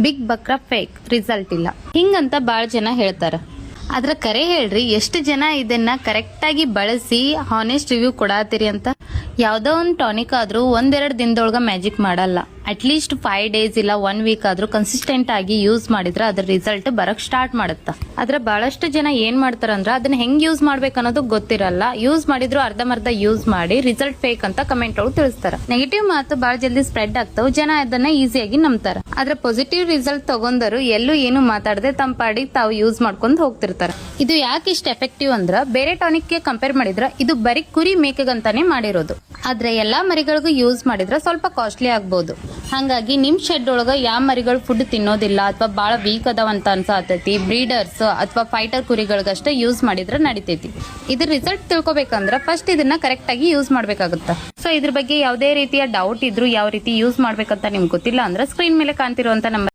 Big ಬಕ್ರಾ fake, result ಇಲ್ಲ ಹಿಂಗಂತ ಬಾಳ ಜನ ಹೇಳ್ತಾರ. ಆದ್ರ ಕರೆ ಹೇಳ್ರಿ, ಎಷ್ಟು ಜನ ಇದನ್ನ ಕರೆಕ್ಟ್ ಆಗಿ ಬಳಸಿ ಹಾನೆಸ್ಟ್ ರಿವ್ಯೂ ಕೊಡಾತಿರಿ ಅಂತ. ಯಾವ್ದೋ ಒಂದ್ ಟಾನಿಕ್ ಆದ್ರೂ ಒಂದೆರಡು ದಿನದೊಳಗ ಮ್ಯಾಜಿಕ್ ಮಾಡಲ್ಲ. ಅಟ್ಲೀಸ್ಟ್ 5 days ಇಲ್ಲ 1 week ಆದ್ರೂ ಕನ್ಸಿಸ್ಟೆಂಟ್ ಆಗಿ ಯೂಸ್ ಮಾಡಿದ್ರೆ ಅದ್ರ ರಿಸಲ್ಟ್ ಬರಕ್ ಸ್ಟಾರ್ಟ್ ಮಾಡುತ್ತ. ಆದ್ರೆ ಬಹಳಷ್ಟು ಜನ ಏನ್ ಮಾಡ್ತಾರಂದ್ರ ಅದನ್ನ ಹೆಂಗ್ ಯೂಸ್ ಮಾಡ್ಬೇಕು ಅನ್ನೋದು ಗೊತ್ತಿರಲ್ಲ. ಯೂಸ್ ಮಾಡಿದ್ರು ಅರ್ಧಮರ್ಧ ಯೂಸ್ ಮಾಡಿ ರಿಸಲ್ಟ್ ಫೇಕ್ ಅಂತ ಕಮೆಂಟ್ ಒಳಗೆ ತಿಳಿಸ್ತಾರ. ನೆಗೆಟಿವ್ ಮಾತು ಬಹಳ ಜಲ್ದಿ ಸ್ಪ್ರೆಡ್ ಆಗ್ತಾವ, ಜನ ಅದನ್ನ ಈಸಿಯಾಗಿ ನಂಬ್ತಾರ. ಆದ್ರೆ ಪಾಸಿಟಿವ್ ರಿಸಲ್ಟ್ ತಗೊಂಡರು ಎಲ್ಲೂ ಏನು ಮಾತಾಡದೆ ತಮ್ಮ ಪಾಡಿಗೆ ತಾವು ಯೂಸ್ ಮಾಡ್ಕೊಂಡ್ ಹೋಗ್ತಿರ್ತಾರ. ಇದು ಯಾಕೆ ಇಷ್ಟ ಎಫೆಕ್ಟಿವ್ ಅಂದ್ರ ಬೇರೆ ಟಾನಿಕ್ ಗೆ ಕಂಪೇರ್ ಮಾಡಿದ್ರ ಇದು ಬರೀ ಕುರಿ ಮೇಕೆಗಂತಾನೆ ಮಾಡಿರೋದು. ಆದ್ರೆ ಎಲ್ಲಾ ಮರಿಗಳಿಗೂ ಯೂಸ್ ಮಾಡಿದ್ರ ಸ್ವಲ್ಪ ಕಾಸ್ಟ್ಲಿ ಆಗ್ಬಹುದು. ಹಾಗಾಗಿ ನಿಮ್ ಶೆಡ್ ಒಳಗ ಯಾವ ಮರಿಗಳು ಫುಡ್ ತಿನ್ನೋದಿಲ್ಲ ಅಥವಾ ಬಹಳ ವೀಕ್ ಅದಾವಂತ ಅನ್ಸಾತೈತಿ, ಬ್ರೀಡರ್ಸ್ ಅಥವಾ ಫೈಟರ್ ಕುರಿಗಳಿಗಷ್ಟೇ ಯೂಸ್ ಮಾಡಿದ್ರೆ ನಡಿತೈತಿ. ಇದ್ರ ರಿಸಲ್ಟ್ ತಿಳ್ಕೊಬೇಕಂದ್ರ ಫಸ್ಟ್ ಇದನ್ನ ಕರೆಕ್ಟ್ ಆಗಿ ಯೂಸ್ ಮಾಡ್ಬೇಕಾಗುತ್ತ. ಸೊ ಇದ್ರ ಬಗ್ಗೆ ಯಾವುದೇ ರೀತಿಯ ಡೌಟ್ ಇದ್ರು ಯಾವ ರೀತಿ ಯೂಸ್ ಮಾಡ್ಬೇಕಂತ ನಿಮ್ಗೆ ಗೊತ್ತಿಲ್ಲ ಅಂದ್ರೆ ಸ್ಕ್ರೀನ್ ಮೇಲೆ ಕಾಣ್ತಿರುವಂತ ನಂಬರ್